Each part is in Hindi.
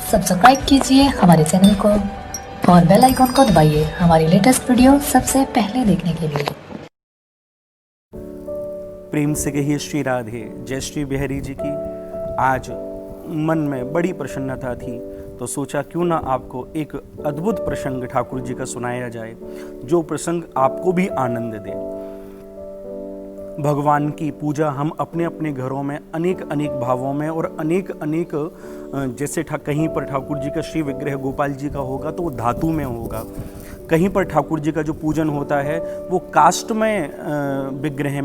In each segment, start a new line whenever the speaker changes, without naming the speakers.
सब्सक्राइब कीजिए हमारे चैनल को और बेल आइकन को दबाइए हमारी लेटेस्ट वीडियो सबसे पहले देखने के लिए।
प्रेम से कहिए श्री राधे। जय श्री बिहारी जी की। आज मन में बड़ी प्रसन्नता थी तो सोचा क्यों ना आपको एक अद्भुत प्रसंग ठाकुर जी का सुनाया जाए, जो प्रसंग आपको भी आनंद दे। भगवान की पूजा हम अपने अपने घरों में अनेक अनेक भावों में और अनेक अनेक जैसे कहीं पर ठाकुर जी का श्री विग्रह गोपाल जी का होगा तो वो धातु में होगा, कहीं पर ठाकुर जी का जो पूजन होता है वो काष्ठ में विग्रह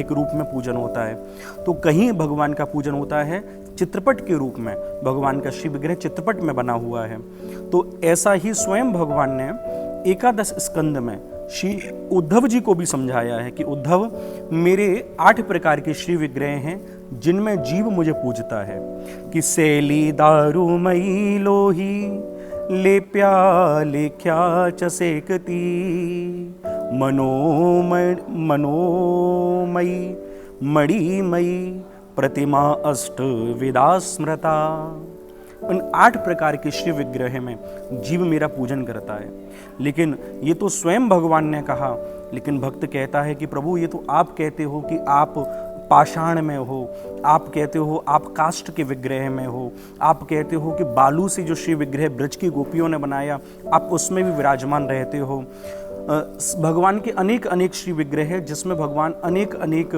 के रूप में पूजन होता है, तो कहीं भगवान का पूजन होता है चित्रपट के रूप में, भगवान का श्री विग्रह चित्रपट में बना हुआ है। तो ऐसा ही स्वयं भगवान ने एकादश स्कंद में श्री उद्धव जी को भी समझाया है कि उद्धव, मेरे 8 प्रकार के श्री विग्रह हैं जिनमें जीव मुझे पूजता है कि सैली दारूमयी लोही ले प्याले ख्या चसेकती मनोमयी मणिमयी प्रतिमा अष्ट विदा स्मृता। उन 8 प्रकार के श्री विग्रह में जीव मेरा पूजन करता है। लेकिन ये तो स्वयं भगवान ने कहा, लेकिन भक्त कहता है कि प्रभु ये तो आप कहते हो कि आप पाषाण में हो, आप कहते हो आप काष्ठ के विग्रह में हो, आप कहते हो कि बालू से जो श्री विग्रह ब्रज की गोपियों ने बनाया आप उसमें भी विराजमान रहते हो। भगवान के अनेक अनेक श्री विग्रह है जिसमें भगवान अनेक अनेक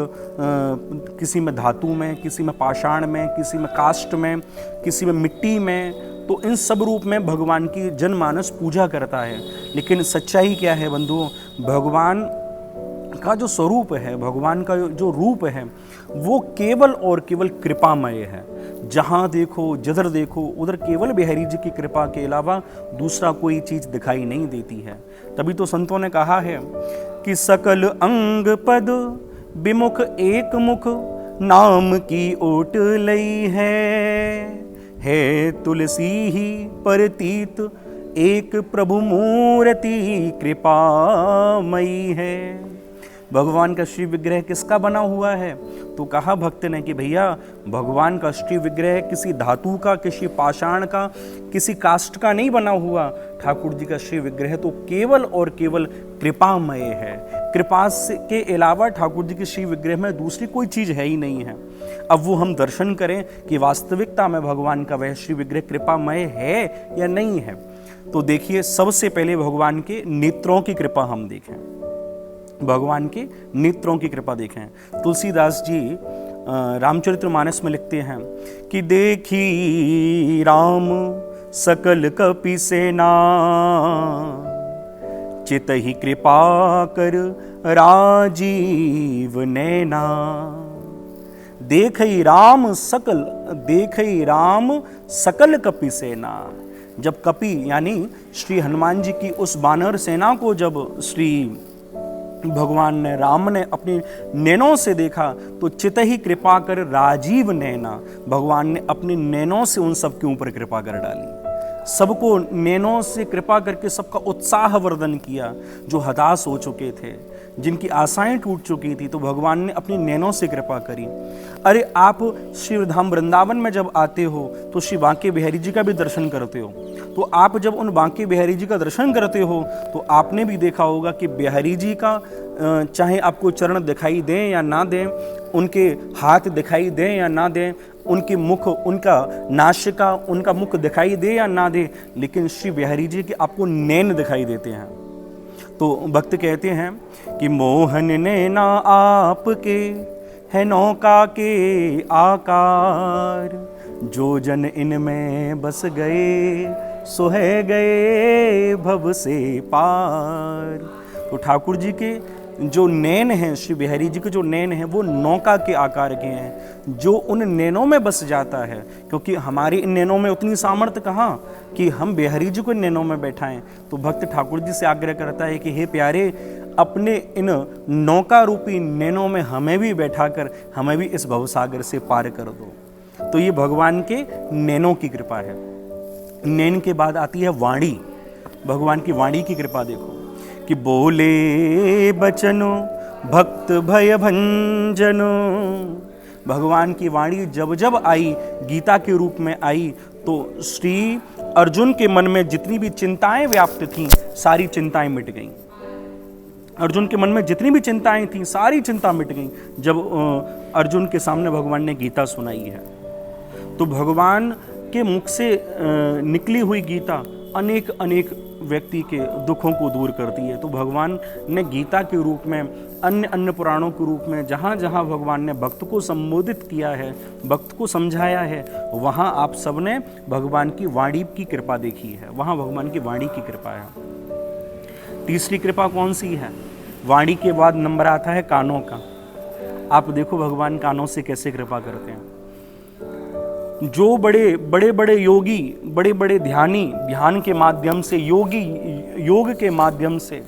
किसी में धातु में, किसी में पाषाण में, किसी में काष्ठ में, किसी में मिट्टी में, तो इन सब रूप में भगवान की जनमानस पूजा करता है। लेकिन सच्चाई क्या है बंधुओं, भगवान का जो स्वरूप है, भगवान का जो रूप है वो केवल और केवल कृपामय है। जहाँ देखो जिधर देखो उधर केवल बिहारी जी की कृपा के अलावा दूसरा कोई चीज दिखाई नहीं देती है। तभी तो संतों ने कहा है कि सकल अंग पद विमुख एक मुख नाम की ओट लई है तुलसी ही परतीत एक प्रभु मूर्ति कृपामयी है। भगवान का श्री विग्रह किसका बना हुआ है? तो कहा भक्त ने कि भैया भगवान का श्री विग्रह किसी धातु का, किसी पाषाण का, किसी काष्ठ का नहीं बना हुआ। ठाकुर जी का श्री विग्रह तो केवल और केवल कृपामय है। कृपा के अलावा ठाकुर जी के श्री विग्रह में दूसरी कोई चीज है ही नहीं है। अब वो हम दर्शन करें कि वास्तविकता में भगवान का वह श्री विग्रह कृपामय है या नहीं है। तो देखिए, सबसे पहले भगवान के नेत्रों की कृपा हम देखें, भगवान के नेत्रों की कृपा देखें। तुलसीदास जी रामचरितमानस में लिखते हैं कि देखी राम सकल कपि सेना चित ही कृपा कर राजीव नैना। देखई राम सकल कपि सेना। जब कपि यानी श्री हनुमान जी की उस वानर सेना को जब श्री भगवान ने, राम ने अपनी नैनों से देखा तो चित ही कृपा कर राजीव नैना, भगवान ने अपने नैनों से उन सब के ऊपर कृपा कर डाली। सबको नैनों से कृपा करके सबका उत्साह वर्धन किया। जो हताश हो चुके थे, जिनकी आशाएं टूट चुकी थी, तो भगवान ने अपनी नैनों से कृपा करी। अरे आप श्री धाम वृंदावन में जब आते हो तो श्री बांके बिहारी जी का भी दर्शन करते हो, तो आप जब उन बांके बिहारी जी का दर्शन करते हो तो आपने भी देखा होगा कि बिहारी जी का चाहे आपको चरण दिखाई दें या ना दें, उनके हाथ दिखाई दें या ना दें, उनके मुख, उनका नासिका, उनका मुख दिखाई दे या ना दे, लेकिन श्री बिहारी जी के आपको नैन दिखाई देते हैं। तो भक्त कहते हैं कि मोहन नैना आपके है नौका के आकार, जो जन इनमें बस गए सो है गए भव से पार। तो ठाकुर जी के जो नैन हैं, श्री बिहारी जी के जो नैन हैं वो नौका के आकार के हैं, जो उन नैनों में बस जाता है। क्योंकि हमारी इन नैनों में उतनी सामर्थ्य कहाँ कि हम बिहारी जी को नैनों में बैठाएं। तो भक्त ठाकुर जी से आग्रह करता है कि हे प्यारे, अपने इन नौका रूपी नैनों में हमें भी बैठाकर हमें भी इस भवसागर से पार कर दो। तो ये भगवान के नैनों की कृपा है। नैन के बाद आती है वाणी। भगवान की वाणी की कृपा देखो कि बोले बचनो भक्त भय भंजनो। भगवान की वाणी जब जब आई, गीता के रूप में आई, तो श्री अर्जुन के मन में जितनी भी चिंताएं व्याप्त थीं, सारी चिंताएं मिट गईं। अर्जुन के मन में जितनी भी चिंताएं थीं, सारी चिंता मिट गईं जब अर्जुन के सामने भगवान ने गीता सुनाई है। तो भगवान के मुख से निकली हुई गीता अनेक अनेक व्यक्ति के दुखों को दूर करती है। तो भगवान ने गीता के रूप में, अन्य अन्य पुराणों के रूप में जहाँ जहाँ भगवान ने भक्त को संबोधित किया है, भक्त को समझाया है, वहाँ आप सबने भगवान की वाणी की कृपा देखी है, वहाँ भगवान की वाणी की कृपा है। तीसरी कृपा कौन सी है? वाणी के बाद नंबर आता है कानों का। आप देखो भगवान कानों से कैसे कृपा करते हैं। जो बड़े बड़े योगी, बड़े बड़े ध्यानी ध्यान के माध्यम से, योगी योग के माध्यम से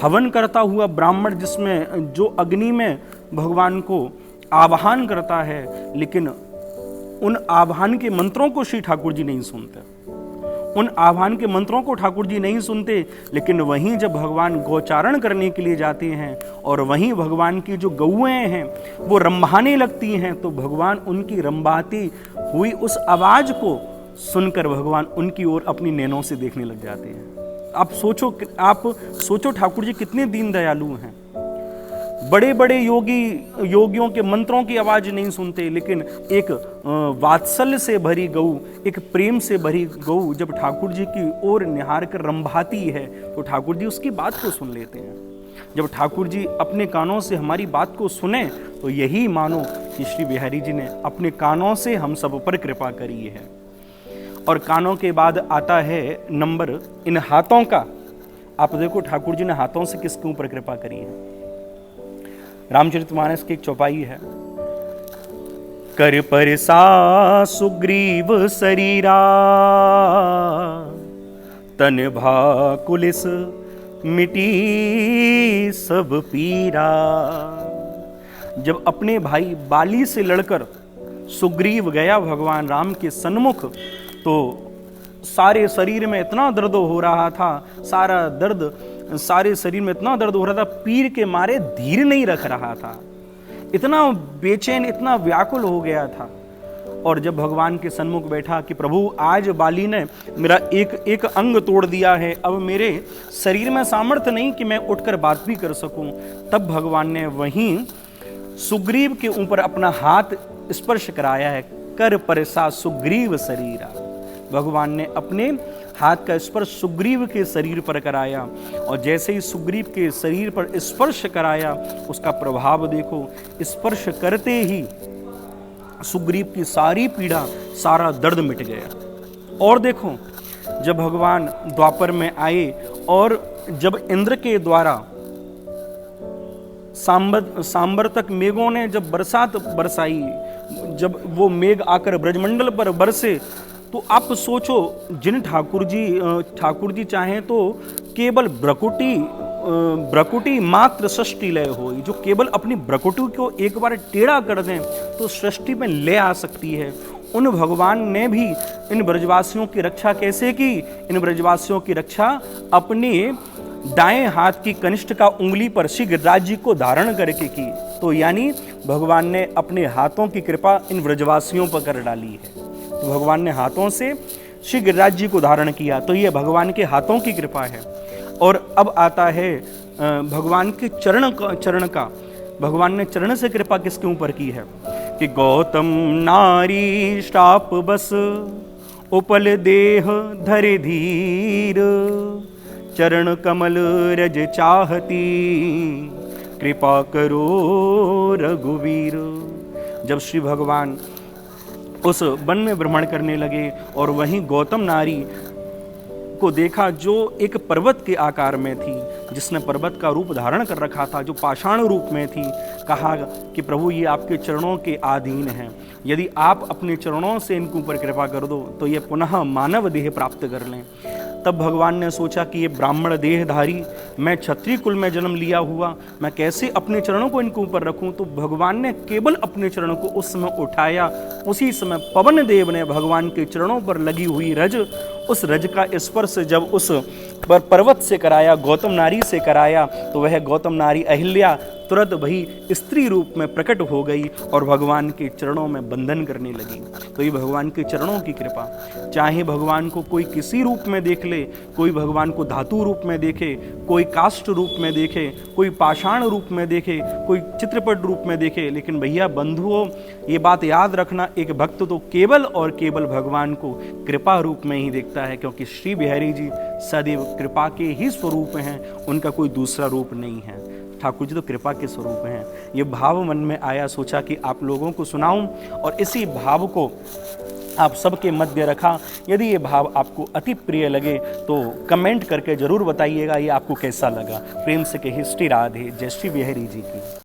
हवन करता हुआ ब्राह्मण, जिसमें जो अग्नि में भगवान को आवाहन करता है, लेकिन उन आवाहन के मंत्रों को श्री ठाकुर जी नहीं सुनते, उन आह्वान के मंत्रों को ठाकुर जी नहीं सुनते। लेकिन वहीं जब भगवान गौचारण करने के लिए जाते हैं और वहीं भगवान की जो गौएं हैं वो रंभाने लगती हैं, तो भगवान उनकी रंभाती हुई उस आवाज को सुनकर भगवान उनकी ओर अपनी नैनों से देखने लग जाते हैं। आप सोचो ठाकुर जी कितने दीन दयालु हैं। बड़े बड़े योगियों के मंत्रों की आवाज नहीं सुनते, लेकिन एक वात्सल्य से भरी गऊ, एक प्रेम से भरी गऊ जब ठाकुर जी की ओर निहार कर रंभाती है, तो ठाकुर जी उसकी बात को सुन लेते हैं। जब ठाकुर जी अपने कानों से हमारी बात को सुने, तो यही मानो कि श्री बिहारी जी ने अपने कानों से हम सब पर कृपा करी है। और कानों के बाद आता है नंबर इन हाथों का। आप देखो ठाकुर जी ने हाथों से किसके ऊपर कृपा करी है। रामचरितमानस की एक चौपाई है, कर परसा सुग्रीव शरीरा, तन भाकुलिस मिटी सब पीरा। जब अपने भाई बाली से लड़कर सुग्रीव गया भगवान राम के सन्मुख, तो सारे शरीर में इतना दर्द हो रहा था, सारे शरीर में इतना दर्द हो रहा था, पीर के मारे धीर नहीं रख रहा था, इतना बेचैन, इतना व्याकुल हो गया था। और जब भगवान के सन्मुख बैठा कि प्रभु आज बाली ने मेरा एक अंग तोड़ दिया है, अब मेरे शरीर में सामर्थ्य नहीं कि मैं उठकर बात भी कर सकूं, तब भगवान ने वहीं सुग्रीव के ऊपर अपना हाथ स्पर्श कराया है। कर परसा सुग्रीव शरीरा, भगवान ने अपने हाथ का स्पर्श सुग्रीव के शरीर पर कराया, और जैसे ही सुग्रीव के शरीर पर स्पर्श कराया, उसका प्रभाव देखो, स्पर्श करते ही सुग्रीव की सारी पीड़ा, सारा दर्द मिट गया। और देखो जब भगवान द्वापर में आए और जब इंद्र के द्वारा सांबर तक मेघों ने जब बरसात बरसाई, जब वो मेघ आकर ब्रजमंडल पर बरसे, तो आप सोचो जिन ठाकुर जी चाहें तो केवल ब्रकुटी मात्र सृष्टि लय हो, जो केवल अपनी ब्रकुटी को एक बार टेढ़ा कर दें तो सृष्टि में ले आ सकती है। उन भगवान ने भी इन ब्रजवासियों की रक्षा कैसे की? इन ब्रजवासियों की रक्षा अपने दाएं हाथ की कनिष्ठ का उंगली पर श्री गिरिराज जी को धारण करके की। तो यानी भगवान ने अपने हाथों की कृपा इन ब्रजवासियों पर कर डाली है। तो भगवान ने हाथों से श्री गिरिराज जी को धारण किया, तो ये भगवान के हाथों की कृपा है। और अब आता है भगवान के चरण का। भगवान ने चरण से कृपा किसके ऊपर की है कि गौतम नारी श्राप बस उपल देह धरे धीर, चरण कमल रज चाहती कृपा करो रघुवीर। जब श्री भगवान उस वन में भ्रमण करने लगे और वहीं गौतम नारी को देखा जो एक पर्वत के आकार में थी, जिसने पर्वत का रूप धारण कर रखा था, जो पाषाण रूप में थी, कहा कि प्रभु ये आपके चरणों के अधीन हैं, यदि आप अपने चरणों से इनके ऊपर कृपा कर दो तो ये पुनः मानव देह प्राप्त कर लें। तब भगवान ने सोचा कि ये ब्राह्मण देहधारी, मैं क्षत्रिय कुल में जन्म लिया हुआ, मैं कैसे अपने चरणों को इनके ऊपर रखूं। तो भगवान ने केवल अपने चरणों को उस समय उठाया। उसी समय पवन देव ने भगवान के चरणों पर लगी हुई रज उस रज का स्पर्श जब उस पर्वत से कराया, गौतम नारी से कराया, तो वह गौतम नारी अहिल्या तुरंत वही स्त्री रूप में प्रकट हो गई और भगवान के चरणों में बंधन करने लगी। तो ये भगवान के चरणों की कृपा। चाहे भगवान को कोई किसी रूप में देख ले, कोई भगवान को धातु रूप में देखे, कोई काष्ठ रूप में देखे, कोई पाषाण रूप में देखे, कोई चित्रपट रूप में देखे, लेकिन भैया बंधुओं, ये बात याद रखना, एक भक्त तो केवल और केवल भगवान को कृपा रूप में ही देखता है, क्योंकि श्री बिहारी जी सदैव कृपा के ही स्वरूप हैं, उनका कोई दूसरा रूप नहीं है। ठाकुर जी तो कृपा के स्वरूप हैं। ये भाव मन में आया, सोचा कि आप लोगों को सुनाऊं और इसी भाव को आप सबके मध्य रखा। यदि ये भाव आपको अति प्रिय लगे तो कमेंट करके जरूर बताइएगा ये आपको कैसा लगा। प्रेम से कहिए श्री राधे, जय श्री बिहारी जी की।